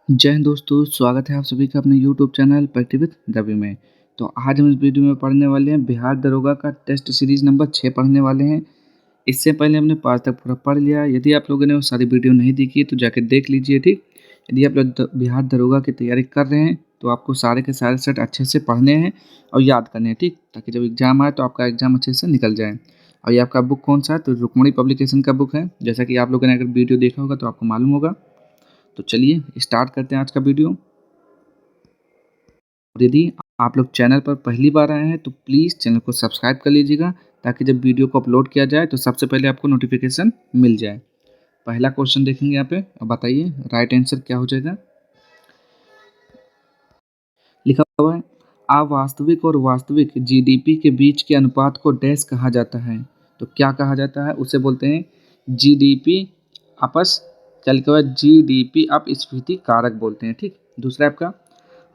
जय हिंद दोस्तों, स्वागत है आप सभी का अपने यूट्यूब चैनल प्रैक्टि विद रवि में। तो आज हम इस वीडियो में पढ़ने वाले हैं बिहार दरोगा का टेस्ट सीरीज़ नंबर 6 पढ़ने वाले हैं। इससे पहले हमने 5 तक पूरा पढ़ लिया। यदि आप लोगों ने वो सारी वीडियो नहीं देखी तो जाके देख लीजिए, ठीक। यदि आप लोग बिहार दरोगा की तैयारी कर रहे हैं तो आपको सारे के सारे सेट अच्छे से पढ़ने हैं और याद करने हैं, ठीक, ताकि जब एग्जाम आए तो आपका एग्जाम अच्छे से निकल जाए। और ये आपका बुक कौन सा है? तो रुक्मणी पब्लिकेशन का बुक है। जैसा कि आप लोगों ने अगर वीडियो देखा होगा तो आपको मालूम होगा। तो चलिए स्टार्ट करते हैं आज का वीडियो। और यदि आप लोग चैनल पर पहली बार आए हैं तो प्लीज़ चैनल को सब्सक्राइब कर लीजिएगा, ताकि जब वीडियो को अपलोड किया जाए तो सबसे पहले आपको नोटिफिकेशन मिल जाए। पहला क्वेश्चन देखेंगे यहाँ पे। अब बताइए राइट आंसर क्या हो जाएगा। लिखा हुआ है, अवास्तविक और वास्तविक जीडीपी के बीच के अनुपात को डैश कहा जाता है। तो क्या कहा जाता है? उसे बोलते हैं जीडीपी आपस, क्या लिखा हुआ है? जीडीपी अपस्फीति कारक बोलते हैं, ठीक। दूसरा आपका,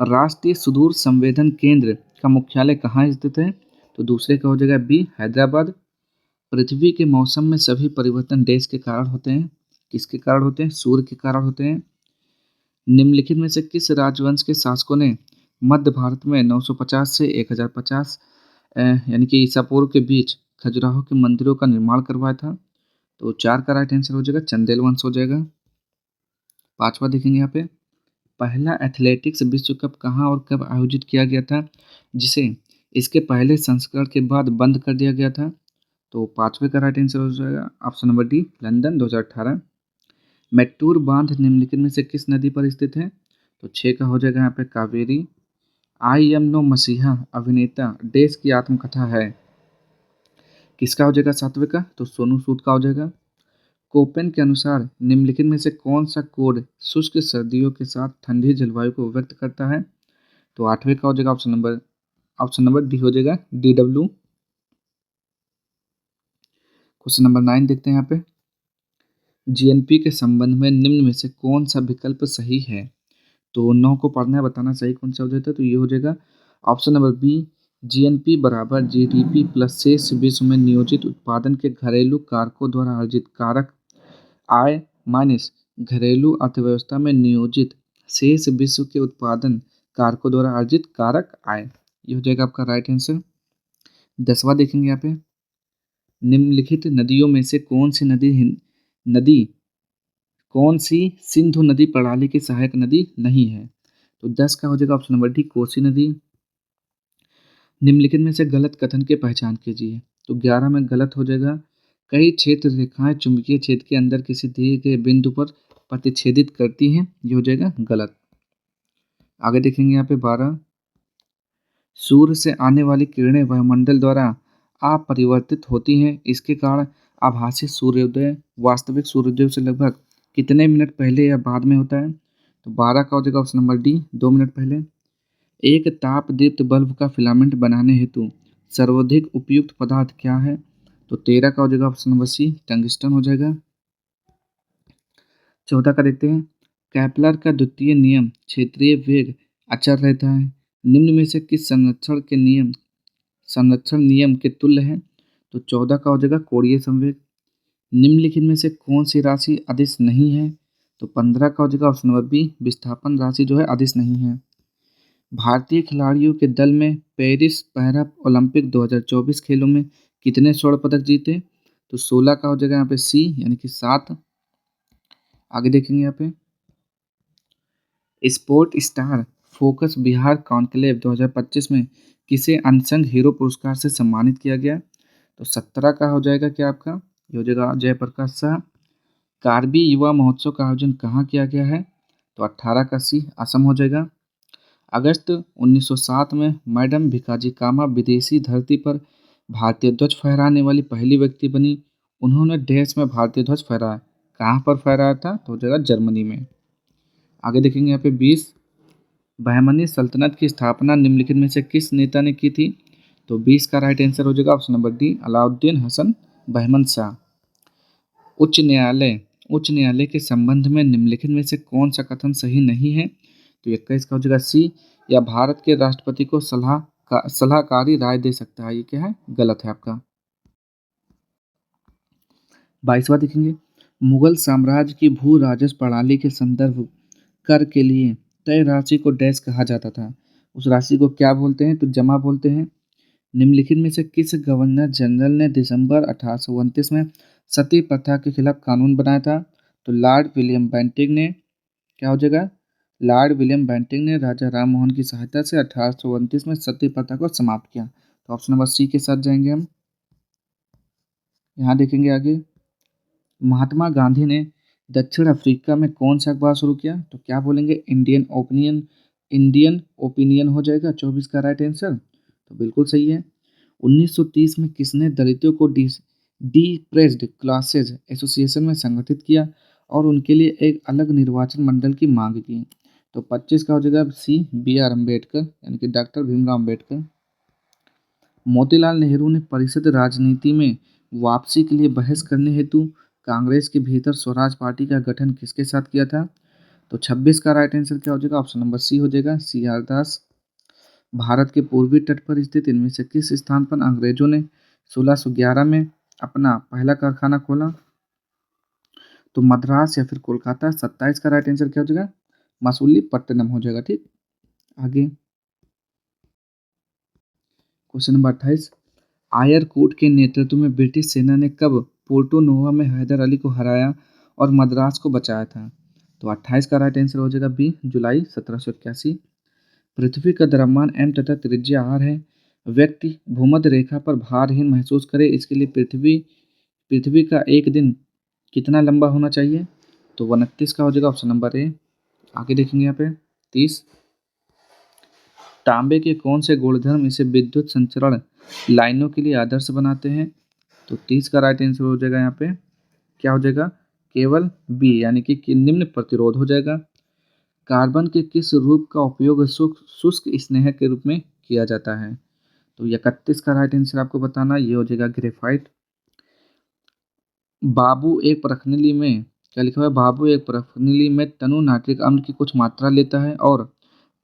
राष्ट्रीय सुदूर संवेदन केंद्र का मुख्यालय कहाँ स्थित है? तो दूसरे का हो जाएगा बी, हैदराबाद। पृथ्वी के मौसम में सभी परिवर्तन देश के कारण होते हैं। किसके कारण होते हैं? सूर्य के कारण होते हैं। निम्नलिखित में से किस राजवंश के शासकों ने मध्य भारत में 950 से 1050 यानी कि ईसा पूर्व के बीच खजुराहो के मंदिरों का निर्माण करवाया था? तो 4 का राइट आंसर हो जाएगा चंदेल वंश हो जाएगा। पांचवा देखेंगे यहाँ पे, पहला एथलेटिक्स विश्व कप कहाँ और कब आयोजित किया गया था, जिसे इसके पहले संस्करण के बाद बंद कर दिया गया था? तो पांचवे का राइट आंसर हो जाएगा ऑप्शन नंबर डी, लंदन 2018। मैट्टूर बांध निम्नलिखित में से किस नदी पर स्थित है? तो 6 का हो जाएगा यहाँ पे कावेरी। आई एम नो मसीहा अभिनेता देश की आत्मकथा है। किसका हो जाएगा? सातवें का, तो सोनू सूद का हो जाएगा। कोपेन के अनुसार निम्नलिखित में से कौन सा कोड शुष्क सर्दियों के साथ ठंडी जलवायु को व्यक्त करता है? तो आठवें का हो जाएगा ऑप्शन नंबर डी हो जाएगा DW। क्वेश्चन नंबर 9 देखते हैं यहाँ पे। जीएनपी के संबंध में निम्न में से कौन सा विकल्प सही है? तो 9 को पढ़ना है, बताना सही कौन सा हो जाता है। तो ये हो जाएगा ऑप्शन नंबर बी, जीएनपी बराबर जीडीपी प्लस शेष विश्व में नियोजित उत्पादन के घरेलू कारकों द्वारा अर्जित कारक आय माइनस घरेलू अर्थव्यवस्था में नियोजित शेष विश्व के उत्पादन कारकों द्वारा अर्जित कारक आय। ये हो जाएगा आपका राइट आंसर। 10वां देखेंगे यहाँ पे, निम्नलिखित नदियों में से नदी कौन सी सिंधु नदी प्रणाली की सहायक नदी नहीं है? तो 10 का हो जाएगा ऑप्शन नंबर डी, कोसी नदी। निम्नलिखित में से गलत कथन की पहचान कीजिए। तो 11 में गलत हो जाएगा, कई क्षेत्र रेखाएं चुंबकीय क्षेत्र के अंदर किसी दिए गए बिंदु पर प्रतिच्छेदित करती हैं। ये हो जाएगा गलत। आगे देखेंगे यहाँ पे 12, सूर्य से आने वाली किरणें वायुमंडल द्वारा अपरिवर्तित होती हैं। इसके कारण आभासी सूर्योदय वास्तविक सूर्योदय से लगभग कितने मिनट पहले या बाद में होता है? तो 12 का हो जाएगा ऑप्शन नंबर डी, 2 मिनट पहले। एक ताप दीप्त बल्ब का फिलामेंट बनाने हेतु सर्वाधिक उपयुक्त पदार्थ क्या है? तो 13 का हो जाएगा ऑप्शन नंबर सी, टंगस्टन हो जाएगा। 14 का देखते हैं, कैपलर का द्वितीय नियम क्षेत्रीय वेग अचर रहता है। निम्न में से किस संरक्षण नियम के तुल्य है? तो 14 का हो जाएगा कोणीय संवेग। निम्नलिखित में से कौन सी राशि अदिश नहीं है? तो 15 का हो जाएगा ऑप्शन नंबर बी, विस्थापन राशि जो है अदिश नहीं है। भारतीय खिलाड़ियों के दल में पेरिस पैरा ओलंपिक 2024 खेलों में कितने स्वर्ण पदक जीते? तो 16 का हो जाएगा यहाँ पे सी, यानी कि 7। आगे देखेंगे यहाँ पे, sport star focus Bihar conclave 2025 में किसे अनसंग हीरो पुरस्कार से सम्मानित किया गया? तो 17 का हो जाएगा क्या आपका, ये हो जाएगा जयप्रकाश शाह। कार्बी युवा महोत्सव का आयोजन कहाँ किया गया है? तो 18 का सी, असम हो जाएगा। अगस्त 1907 में मैडम भिकाजी कामा विदेशी धरती पर भारतीय ध्वज फहराने वाली पहली व्यक्ति बनी। उन्होंने देश में भारतीय ध्वज फहराया, कहाँ पर फहराया था? तो हो जाएगा जर्मनी में। आगे देखेंगे यहाँ पे 20, बहमनी सल्तनत की स्थापना निम्नलिखित में से किस नेता ने की थी? तो 20 का राइट आंसर हो जाएगा option number D, Alauddin Hasan Bahman Shah. उच्च न्यायालय के संबंध में निम्नलिखित में से कौन सा कथन सही नहीं है? तो 21 का हो जाएगा सी, या भारत के राष्ट्रपति को सलाहकारी राय दे सकता है। ये क्या है? गलत है आपका। 22वां देखेंगे, मुगल साम्राज्य की भू राजस्व प्रणाली के संदर्भ कर के लिए तय राशि को डैश कहा जाता था। उस राशि को क्या बोलते हैं? तो जमा बोलते हैं। निम्नलिखित में से किस गवर्नर जनरल ने दिसंबर 1829 में सती प्रथा के खिलाफ कानून बनाया था? तो लॉर्ड विलियम बेंटिंक ने। क्या हो जाएगा? लॉर्ड विलियम बेंटिंक ने राजा राम मोहन की सहायता से 1829 में सती प्रथा को समाप्त किया। तो ऑप्शन नंबर सी के साथ जाएंगे हम। यहाँ देखेंगे आगे, महात्मा गांधी ने दक्षिण अफ्रीका में कौन सा अखबार शुरू किया? तो क्या बोलेंगे? Indian opinion. इंडियन ओपिनियन हो जाएगा 24 का राइट आंसर। तो बिल्कुल सही है। 1930 में किसने दलितों को डिप्रेस्ड क्लासेज एसोसिएशन में संगठित किया और उनके लिए एक अलग निर्वाचन मंडल की मांग की? तो 25 का हो जाएगा सी, बी आर अम्बेडकर, यानी कि डॉक्टर भीमराव अम्बेडकर। मोतीलाल नेहरू ने परिषद राजनीति में वापसी के लिए बहस करने हेतु कांग्रेस के भीतर स्वराज पार्टी का गठन किसके साथ किया था? तो 26 का राइट आंसर क्या हो जाएगा? ऑप्शन नंबर सी हो जाएगा, सी आर दास। भारत के पूर्वी तट पर स्थित इनमें से किस स्थान पर अंग्रेजों ने 1611 में अपना पहला कारखाना खोला? तो मद्रास या फिर कोलकाता। 27 का राइट आंसर क्या हो जाएगा? मसूलीपट्टनम हो जाएगा। ठीक, आगे क्वेश्चन नंबर 28, आयरकूट के नेतृत्व में ब्रिटिश सेना ने कब पोर्टो नोवा में हैदर अली को हराया और मद्रास को बचाया था? तो 28 का राइट आंसर हो जाएगा बी, जुलाई 1781। पृथ्वी का द्रव्यमान m तथा त्रिज्या r है। व्यक्ति भूमध्य रेखा पर भारहीन महसूस करे, इसके लिए पृथ्वी पृथ्वी का एक दिन कितना लंबा होना चाहिए? तो 29 का हो जाएगा ऑप्शन नंबर ए। आगे देखेंगे यहाँ पे 30, तांबे के कौन से गुणधर्म इसे विद्युत संचरण लाइनों के लिए आदर्श बनाते हैं? तो 30 का राइट आंसर हो जाएगा यहाँ पे क्या हो जाएगा? केवल बी, यानी कि निम्न प्रतिरोध हो जाएगा। कार्बन के किस रूप का उपयोग शुष्क स्नेह के रूप में किया जाता है? तो 31 का राइट आंसर आपको बताना, ये हो जाएगा ग्रेफाइट। बाबू एक प्रखनली में क्या लिखा हुआ है? बाबू एक प्रखनली में तनु नाइट्रिक अम्ल की कुछ मात्रा लेता है और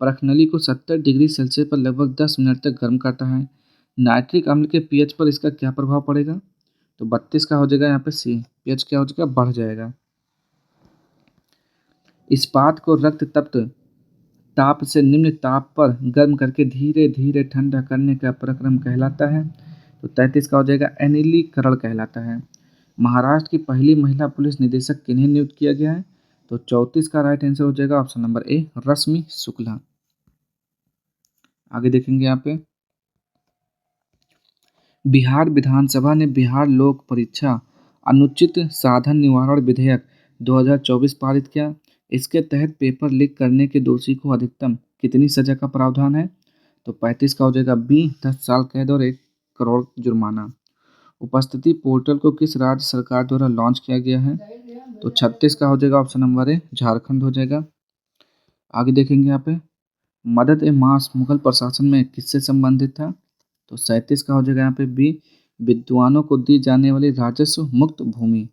प्रखनली को 70 डिग्री सेल्सियस पर लगभग 10 मिनट तक गर्म करता है। नाइट्रिक अम्ल के पीएच पर इसका क्या प्रभाव पड़ेगा? तो 32 का हो जाएगा यहाँ पे सी, पीएच क्या हो जाएगा? बढ़ जाएगा। इस्पात को रक्त तप्त ताप से निम्न ताप पर गर्म करके धीरे धीरे ठंडा करने का प्रक्रम कहलाता है। तो 33 का हो जाएगा अनिलीकरण कहलाता है। महाराष्ट्र की पहली महिला पुलिस निदेशक किन्हें नियुक्त किया गया है? तो 34 का राइट आंसर हो जाएगा ऑप्शन नंबर ए, रश्मि शुक्ला। आगे देखेंगे यहाँ पे, बिहार विधानसभा ने बिहार लोक परीक्षा अनुचित साधन निवारण विधेयक 2024 पारित किया। इसके तहत पेपर लीक करने के दोषी को अधिकतम कितनी सजा का प्रावधान है? तो 35 का हो जाएगा बी, 10 साल कैद और 1 करोड़ जुर्माना। उपस्थिति पोर्टल को किस राज्य सरकार द्वारा लॉन्च किया गया है? तो 36 का हो जाएगा ऑप्शन नंबर ए, झारखंड हो जाएगा। आगे देखेंगे यहाँ पे, मदद ए मास मुगल प्रशासन में किससे संबंधित था? तो 37 का हो जाएगा यहाँ पे बी, विद्वानों को दी जाने वाली राजस्व मुक्त भूमि।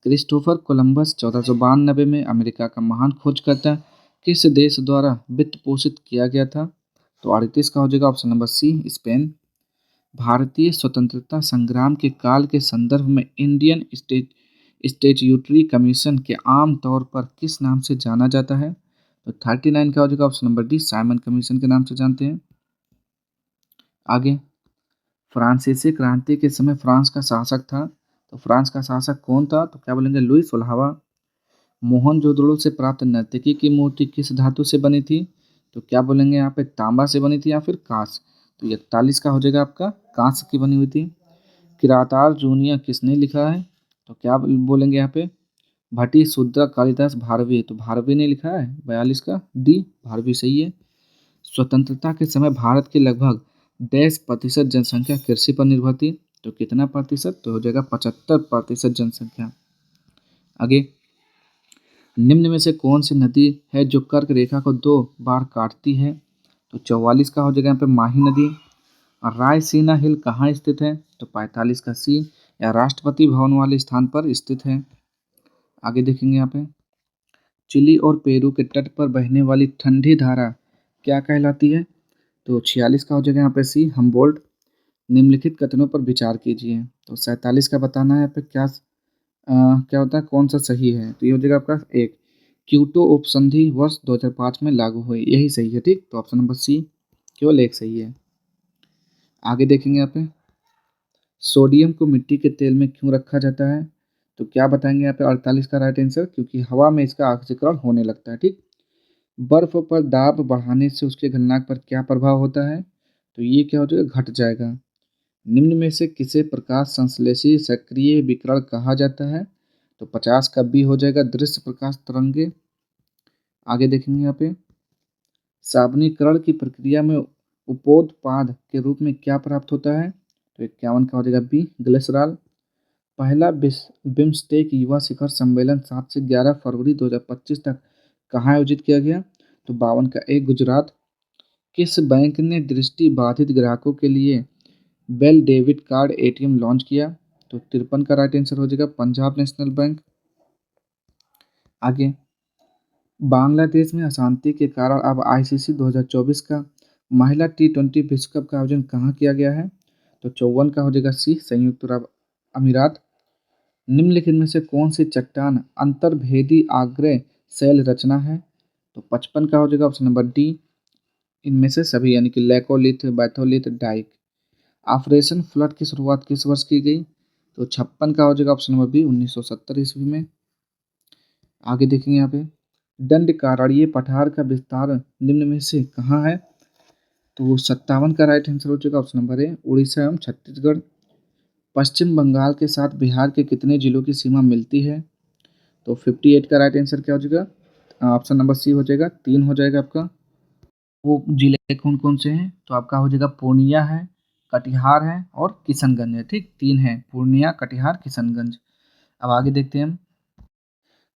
क्रिस्टोफर कोलंबस 1492 में अमेरिका का महान खोजकर्ता किस देश द्वारा वित्त पोषित किया गया था? तो 38 का हो जाएगा ऑप्शन नंबर सी, स्पेन। भारतीय स्वतंत्रता संग्राम के काल के संदर्भ में इंडियन स्टैट्यूटरी कमीशन के आम तौर पर किस नाम से जाना जाता है? तो 39 का हो जाएगा option number D, Simon commission के नाम से जानते हैं। आगे, फ्रांसीसी क्रांति के समय फ्रांस का शासक था, तो फ्रांस का शासक कौन था? तो क्या बोलेंगे? लुई 16वां। मोहनजोदड़ो से प्राप्त नर्तकी की मूर्ति किस धातु से बनी थी? तो क्या बोलेंगे यहाँ पे? तांबा से बनी थी या फिर कांस। तो 41 का हो जाएगा आपका कांस की बनी हुई थी। किरातार जूनिया किसने लिखा है? तो क्या बोलेंगे यहाँ पे? भट्टी शुद्रा कालिदास भारवी। तो भारवी ने लिखा है 42 का डी, भारवी सही है। स्वतंत्रता के समय भारत की लगभग 10% जनसंख्या कृषि पर निर्भर थी, तो कितना प्रतिशत? तो हो जाएगा 75% जनसंख्या। आगे, निम्न में से कौन सी नदी है जो कर्क रेखा को 2 बार काटती है? तो 44 का हो जाएगा यहाँ पे माही नदी। और रायसीना हिल कहाँ स्थित है? तो 45 का सी, या राष्ट्रपति भवन वाले स्थान पर स्थित है। आगे देखेंगे यहाँ पे, चिली और पेरू के तट पर बहने वाली ठंडी धारा क्या कहलाती है? तो 46 का हो जाएगा यहाँ पे सी, हम्बोल्ट। निम्नलिखित कथनों पर विचार कीजिए। तो 47 का बताना है यहाँ पे क्या क्या होता है, कौन सा सही है? तो ये हो जाएगा आपका एक, क्योटो उपसंधि वर्ष 2005 में लागू हुई, यही सही है। ठीक, तो ऑप्शन नंबर सी केवल एक सही है। आगे देखेंगे यहाँ पे, सोडियम को मिट्टी के तेल में क्यों रखा जाता है? तो क्या बताएंगे यहाँ पे 48 का राइट आंसर, क्योंकि हवा में इसका ऑक्सीकरण होने लगता है। ठीक, बर्फ पर दाब बढ़ाने से उसके गलनांक पर क्या प्रभाव होता है? तो ये क्या हो जाएगा, घट जाएगा। निम्न में से किसे प्रकाश संश्लेषी सक्रिय विकिरण कहा जाता है? तो 50 का बी हो जाएगा, दृश्य प्रकाश तरंगे। आगे देखेंगे यहाँ पे, सावनीकरण की प्रक्रिया में उपोत्पाद के रूप में क्या प्राप्त होता है? तो 51 का हो जाएगा बी, ग्लिसरॉल। पहला बिम्स्टेक युवा शिखर सम्मेलन 7 से 11 फरवरी 2025 तक कहाँ आयोजित किया गया? तो 52 का ए, गुजरात। किस बैंक ने दृष्टि बाधित ग्राहकों के लिए बेल डेबिट कार्ड एटीएम लॉन्च किया? तो 53 का राइट आंसर हो जाएगा, पंजाब नेशनल बैंक। आगे, बांग्लादेश में अशांति के कारण अब आईसीसी 2024 का महिला T20 विश्व कप का आयोजन कहाँ किया गया है? तो 54 का हो जाएगा सी, संयुक्त अरब अमीरात। निम्नलिखित में से कौन सी चट्टान अंतर्भेदी आग्नेय शैल रचना है? तो 55 का हो जाएगा ऑप्शन नंबर डी, इनमें से सभी, यानी कि laccolith, batholith, dyke. Operation flood की शुरुआत किस वर्ष की गई? तो 56 का हो जाएगा ऑप्शन नंबर बी, 1970 ईस्वी में। आगे देखेंगे यहाँ पे, दंडकारण्य पठार का विस्तार निम्न में से कहाँ है? तो 57 का राइट आंसर हो जाएगा ऑप्शन नंबर ए, उड़ीसा एवं छत्तीसगढ़। पश्चिम बंगाल के साथ बिहार के कितने जिलों की सीमा मिलती है? तो 58 का राइट आंसर क्या हो जाएगा? ऑप्शन नंबर सी हो जाएगा, 3 हो जाएगा आपका। वो जिले कौन कौन से हैं? तो आपका हो जाएगा पूर्णिया है, कटिहार है और किशनगंज है। ठीक, 3 है, पूर्णिया, कटिहार, किशनगंज। अब आगे देखते हैं हम,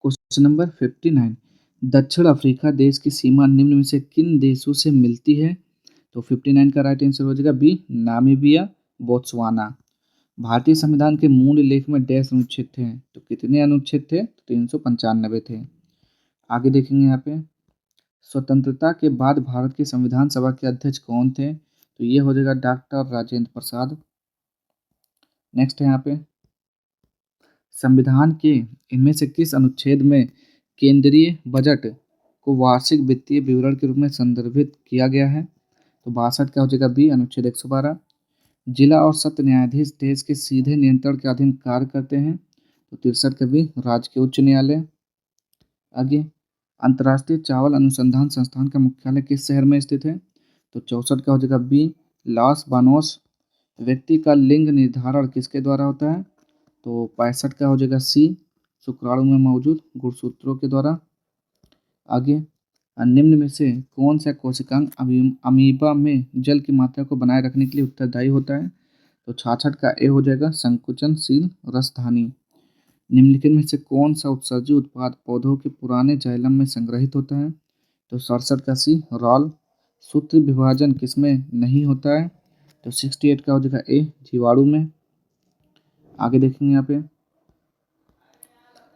क्वेश्चन नंबर 59, दक्षिण अफ्रीका देश की सीमा निम्न में से किन देशों से मिलती है? तो 59 का राइट आंसर हो जाएगा बी, नामीबिया, बोत्सवाना। भारतीय संविधान के मूल लेख में डैश अनुच्छेद थे? तो कितने अनुच्छेद थे? 395 थे। आगे देखेंगे यहाँ पे, स्वतंत्रता के बाद भारत की संविधान सभा के अध्यक्ष कौन थे? तो ये हो जाएगा डॉक्टर राजेंद्र प्रसाद। नेक्स्ट है यहाँ पे, संविधान के इनमें से किस अनुच्छेद में केंद्रीय बजट को वार्षिक वित्तीय विवरण के रूप में संदर्भित किया गया है? तो 62 का हो जाएगा बी, अनुच्छेद 112। जिला और सत्र न्यायाधीश देश के सीधे नियंत्रण के अधीन कार्य करते हैं? तो 63 का बी, राज्य के उच्च न्यायालय। आगे, अंतर्राष्ट्रीय चावल अनुसंधान संस्थान का मुख्यालय किस शहर में स्थित है? तो 64 का हो जाएगा बी, लॉस बानोस। व्यक्ति का लिंग निर्धारण किसके द्वारा होता है? तो 65 का हो जाएगा सी, शुक्राणु में मौजूद गुणसूत्रों के द्वारा। आगे, निम्न में से कौन सा कोशिकांग अमीबा में जल की मात्रा को बनाए रखने के लिए उत्तरदायी होता है? तो 66 का ए हो जाएगा, संकुचनशील रसधानी। निम्नलिखित में से कौन सा उत्सर्जी उत्पाद पौधों के पुराने जाइलम में संग्रहित होता है? तो 67 का सी, रॉल। सूत्र विभाजन किसमें नहीं होता है? तो 68 का हो जाएगा ए, जीवाणु में। आगे देखेंगे यहाँ पे,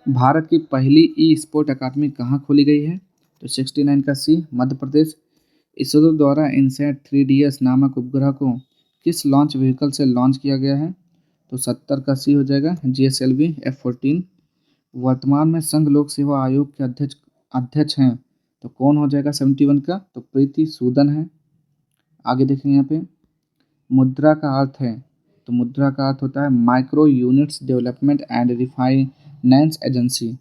भारत की पहली ई स्पोर्ट अकादमी कहाँ खोली गई है? तो 69 का सी, मध्य प्रदेश। इसरो द्वारा इनसैट 3DS नामक उपग्रह को किस लॉन्च व्हीकल से लॉन्च किया गया है? तो 70 का सी हो जाएगा, GSLV F-14। वर्तमान में संघ लोक सेवा आयोग के अध्यक्ष अध्यक्ष हैं? तो कौन हो जाएगा 71 का? तो प्रीति सूदन है। आगे देखेंगे यहाँ पे, मुद्रा का अर्थ है? तो मुद्रा का अर्थ होता है micro units development and refinance agency.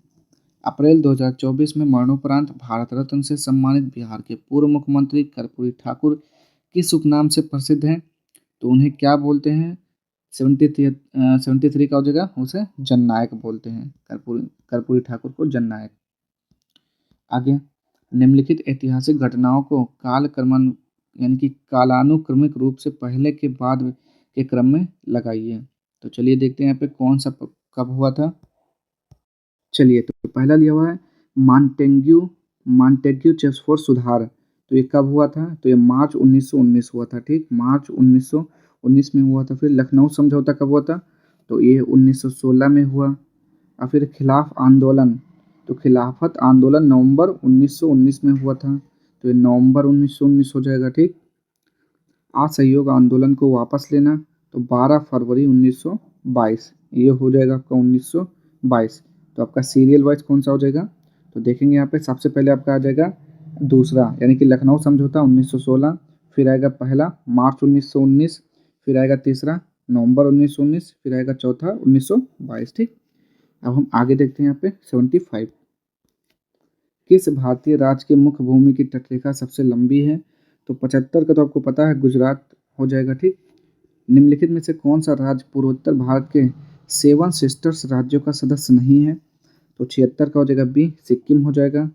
April 2024 में मरणोपरांत भारत रत्न से सम्मानित बिहार के पूर्व मुख्यमंत्री कर्पूरी ठाकुर किस उपनाम से प्रसिद्ध हैं? तो उन्हें क्या बोलते हैं? 73 का हो जाएगा, उसे जननायक बोलते हैं, कर्पूरी कर्पूरी ठाकुर को जननायक। आगे, निम्नलिखित ऐतिहासिक घटनाओं को कालक्रमन यानी कि कालानुक्रमिक रूप से पहले के बाद के क्रम में लगाइए। तो चलिए देखते हैं यहाँ पे कौन सा कब हुआ था। चलिए, तो पहला लिया हुआ है मॉन्टेग्यू चेम्सफोर्ड सुधार। तो ये कब हुआ था? तो ये मार्च 1919 हुआ था। ठीक, मार्च 1919 में हुआ था। फिर लखनऊ समझौता कब हुआ था? तो ये 1916 में हुआ। और फिर खिलाफ आंदोलन, तो खिलाफत आंदोलन नवंबर 1919 में हुआ था। तो ये नवंबर 1919 हो जाएगा। ठीक, असहयोग आंदोलन को वापस लेना, तो 12 फरवरी 1922, ये हो जाएगा आपका 1922। तो आपका सीरियल वाइज कौन सा हो जाएगा? तो देखेंगे यहाँ पे सबसे पहले आपका आ जाएगा दूसरा, यानी कि लखनऊ समझौता 1916, फिर आएगा पहला मार्च 1919, फिर आएगा तीसरा नवंबर 1919, फिर आएगा चौथा 1922। ठीक, अब हम आगे देखते हैं यहाँ पे 75। किस भारतीय राज्य के मुख्य भूमि की तटरेखा सबसे लंबी है? तो 75 का तो आपको पता है, गुजरात हो जाएगा। ठीक, निम्नलिखित में से कौन सा राज्य पूर्वोत्तर भारत के सेवन सिस्टर्स राज्यों का सदस्य नहीं है? तो 76 का हो जाएगा बी, सिक्किम हो जाएगा।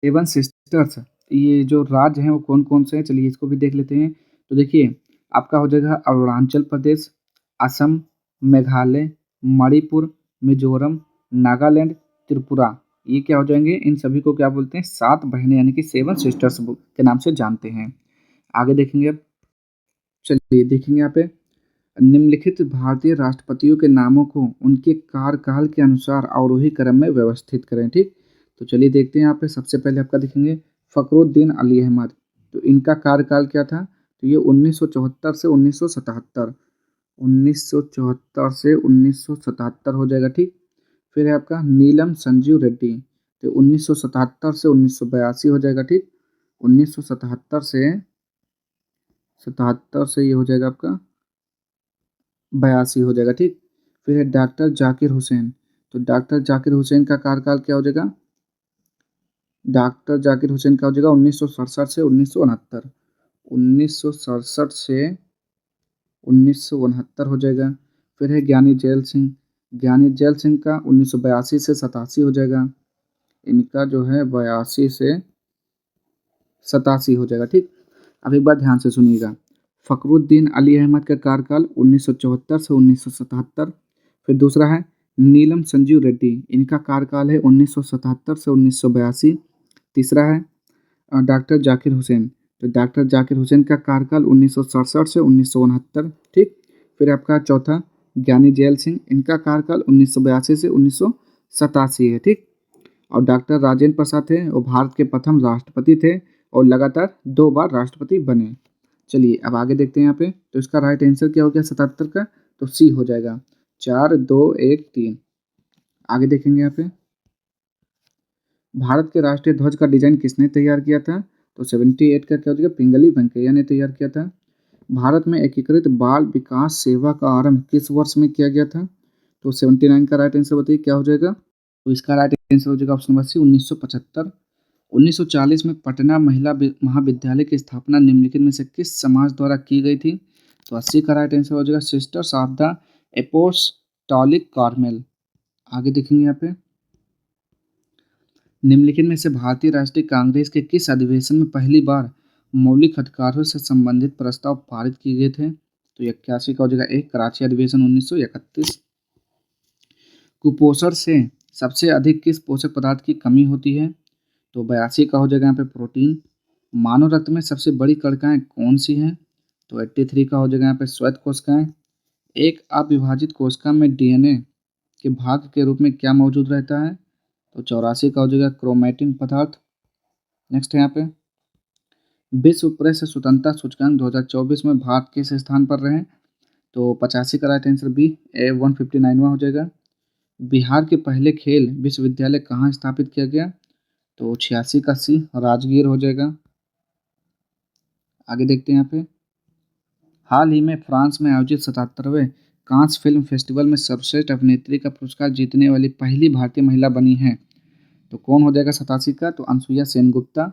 सेवन सिस्टर्स ये जो राज्य हैं वो कौन कौन से हैं, चलिए इसको भी देख लेते हैं। तो देखिए आपका हो जाएगा अरुणाचल प्रदेश, असम, मेघालय, मणिपुर, मिजोरम, नागालैंड, त्रिपुरा। ये क्या हो जाएंगे, इन सभी को क्या बोलते हैं, 7 बहनें यानी कि सेवन सिस्टर्स के नाम से जानते हैं। आगे देखेंगे अब, चलिए देखेंगे यहाँ पे निम्नलिखित भारतीय राष्ट्रपतियों के नामों को उनके कार्यकाल के अनुसार अवरोही क्रम में व्यवस्थित करें। ठीक, तो चलिए देखते हैं यहाँ पे सबसे पहले आपका देखेंगे फखरुद्दीन अली अहमद। तो इनका कार्यकाल क्या था? तो ये 1974 से 1977, 1974 से 1977 हो जाएगा। ठीक, फिर है आपका नीलम संजीव रेड्डी, तो 1977 से 1982 हो जाएगा। ठीक, 1977 से ये हो जाएगा आपका 82 हो जाएगा। ठीक, फिर है डॉक्टर जाकिर हुसैन। तो डॉक्टर जाकिर हुसैन का कार्यकाल क्या हो जाएगा? डॉक्टर जाकिर हुसैन का हो जाएगा 1967 से 1969, 1967 से 1969 हो जाएगा। फिर है ज्ञानी जैल सिंह, ज्ञानी जैल सिंह का 1982 से 87 हो जाएगा। इनका जो है 82 से 87 हो जाएगा। ठीक, अब एक बार ध्यान से सुनिएगा, फखरुद्दीन अली अहमद का कार्यकाल 1974 से 1977। फिर दूसरा है नीलम संजीव रेड्डी, इनका कार्यकाल है 1977 से 1982। तीसरा है डॉक्टर जाकिर हुसैन, तो डॉक्टर जाकिर हुसैन का कार्यकाल 1967 से 1969। ठीक, फिर आपका चौथा ज्ञानी जैल सिंह, इनका कार्यकाल 1982 से 1987 है। ठीक, और डॉक्टर राजेंद्र प्रसाद थे, वो भारत के प्रथम राष्ट्रपति थे और लगातार 2 बार राष्ट्रपति बने। चलिए अब आगे देखते हैं यहाँ पे, तो इसका राइट आंसर क्या हो गया 77 का? तो सी हो जाएगा, 4 2 1 3। आगे देखेंगे यहाँ पे, भारत के राष्ट्रीय ध्वज का डिजाइन किसने तैयार किया था? तो 78 का क्या हो जाएगा, पिंगली वेंकैया ने तैयार किया था। भारत में एकीकृत बाल विकास सेवा का आरंभ किस वर्ष में किया गया था? तो 79 का राइट आंसर बताइए क्या हो जाएगा? तो इसका राइट आंसर हो जाएगा ऑप्शन नंबर सी, 1975। 1940 में पटना महिला महाविद्यालय की स्थापना निम्नलिखित में से किस समाज द्वारा की गई थी? तो 80 का राइट आंसर हो जाएगा sisters of the apostolic Carmel. आगे देखेंगे यहाँ पे, निम्नलिखित में से भारतीय राष्ट्रीय कांग्रेस के किस अधिवेशन में पहली बार मौलिक अधिकारों से संबंधित प्रस्ताव पारित किए गए थे? तो 81 का हो जाएगा एक, कराची अधिवेशन 1931। कुपोषण से सबसे अधिक किस पोषक पदार्थ की कमी होती है? तो 82 का हो जाएगा यहाँ पे प्रोटीन। मानव रक्त में सबसे बड़ी कणिकाएं कौन सी हैं? तो 83 का हो जाएगा यहाँ पे श्वेत कोशिकाएं। एक अविभाजित कोशिका में डीएनए के भाग के रूप में क्या मौजूद रहता है? तो 84 का हो जाएगा क्रोमैटिन पदार्थ। नेक्स्ट है यहाँ पे, विश्व प्रेस स्वतंत्रता सूचकांक 2024 में भारत किस स्थान पर रहे? तो 85 का राइट आंसर बी, A159वां हो जाएगा। बिहार के पहले खेल विश्वविद्यालय कहाँ स्थापित किया गया? तो 86 का सी, राजगीर हो जाएगा। आगे देखते हैं यहाँ पे, हाल ही में फ्रांस में आयोजित 77वें कांस फिल्म फेस्टिवल में सर्वश्रेष्ठ अभिनेत्री का पुरस्कार जीतने वाली पहली भारतीय महिला बनी है। तो कौन हो जाएगा 87 का? तो अनसुईया सेनगुप्ता।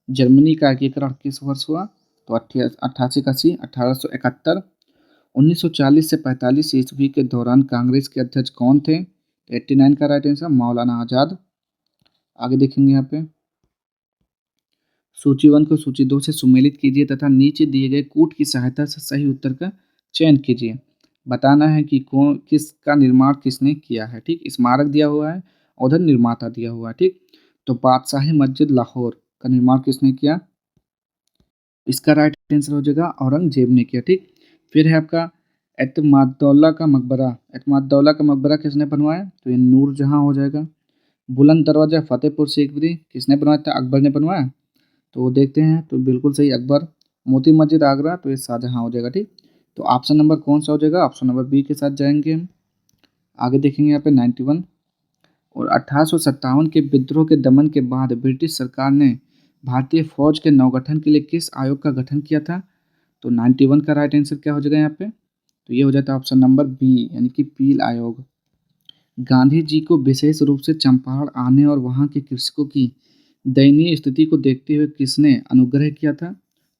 जर्मनी का एकीकरण किस वर्ष हुआ? तो 88 का सी, 1871। 1940 से 45 ईस्वी के दौरान कांग्रेस के अध्यक्ष कौन थे? 89 का राइट आंसर मौलाना आजाद। आगे देखेंगे यहाँ पे, सूची 1 को सूची 2 से सुमेलित कीजिए तथा नीचे दिए गए कूट की सहायता से सही उत्तर का चयन कीजिए। बताना है कि कौन किसका निर्माण किसने किया है। ठीक, स्मारक दिया हुआ है, उधर निर्माता दिया हुआ है। ठीक, तो बादशाही मस्जिद लाहौर का निर्माण किसने किया? इसका राइट आंसर हो जाएगा औरंगजेब ने किया। ठीक, फिर है आपका एतमादुल्ला का मकबरा। एतमादुल्ला का मकबरा किसने बनवाया? तो ये नूरजहां हो जाएगा। बुलंद दरवाजा फतेहपुर सीकरी किसने बनवाया था? अकबर ने बनवाया। तो देखते हैं, तो बिल्कुल सही अकबर। मोती मस्जिद आगरा, तो ये शाहजहां हो जाएगा। ठीक, तो ऑप्शन नंबर कौन सा हो जाएगा? ऑप्शन नंबर बी के साथ जाएंगे हम। आगे देखेंगे यहाँ पे 91, और 1857 के विद्रोह के दमन के बाद ब्रिटिश सरकार ने भारतीय फौज के नवगठन के लिए किस आयोग का गठन किया था? तो 91 का राइट आंसर क्या हो जाएगा यहाँ पे? तो ये हो जाता है ऑप्शन नंबर बी, यानी कि पील आयोग। गांधी जी को विशेष रूप से चंपारण आने और वहां के कृषकों की दयनीय स्थिति को देखते हुए किसने अनुग्रह किया था?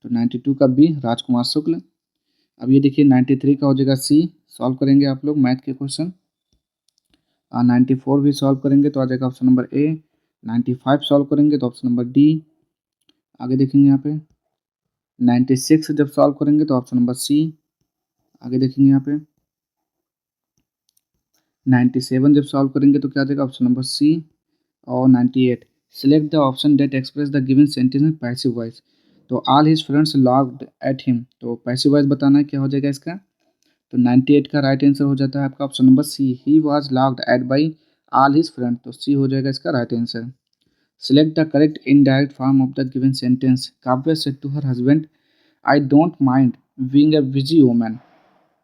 तो 92 का बी, राजकुमार शुक्ल। अब ये देखिए 93 का हो जाएगा सी, सॉल्व करेंगे आप लोग मैथ के क्वेश्चन। 94 भी सॉल्व करेंगे तो आ जाएगा ऑप्शन नंबर ए। 95 सॉल्व करेंगे तो ऑप्शन नंबर डी। आगे देखेंगे यहाँ पे 96 जब सॉल्व करेंगे तो ऑप्शन नंबर सी। आगे देखेंगे यहाँ पे 97 जब सॉल्व करेंगे तो क्या आ जाएगा ऑप्शन नंबर सी। और 98 select the option that express the given sentence in passive voice. तो all his friends looked at him, तो पैसिव वॉइस बताना है क्या हो जाएगा इसका? तो 98 का राइट आंसर हो जाता है आपका option number C, he was locked at by all his friend. तो सी हो जाएगा इसका right answer. Select the correct indirect form of the given sentence. Kavya said to her husband I don't mind being a busy woman.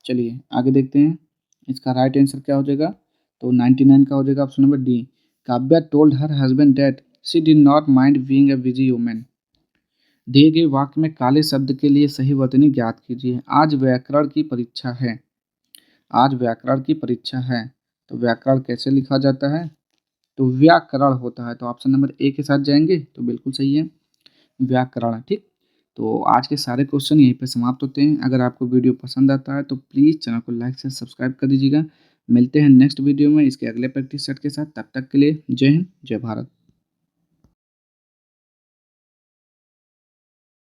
चलिए आगे देखते हैं इसका right answer क्या हो जाएगा। तो 99 का हो जाएगा option number D, Kavya told her husband that she did not mind being a busy woman. दिए गए वाक्य में काले शब्द के लिए सही वर्तनी ज्ञात कीजिए। आज व्याकरण की परीक्षा है। आज व्याकरण की परीक्षा है, तो व्याकरण कैसे लिखा जाता है? तो व्याकरण होता है, तो ऑप्शन नंबर ए के साथ जाएंगे तो बिल्कुल सही है, व्याकरण। ठीक, तो आज के सारे क्वेश्चन यहीं पे समाप्त होते हैं। अगर आपको वीडियो पसंद आता है तो प्लीज़ चैनल को लाइक से सब्सक्राइब कर दीजिएगा। मिलते हैं नेक्स्ट वीडियो में इसके अगले प्रैक्टिस सेट के साथ। तब तक के लिए जय हिंद, जय भारत।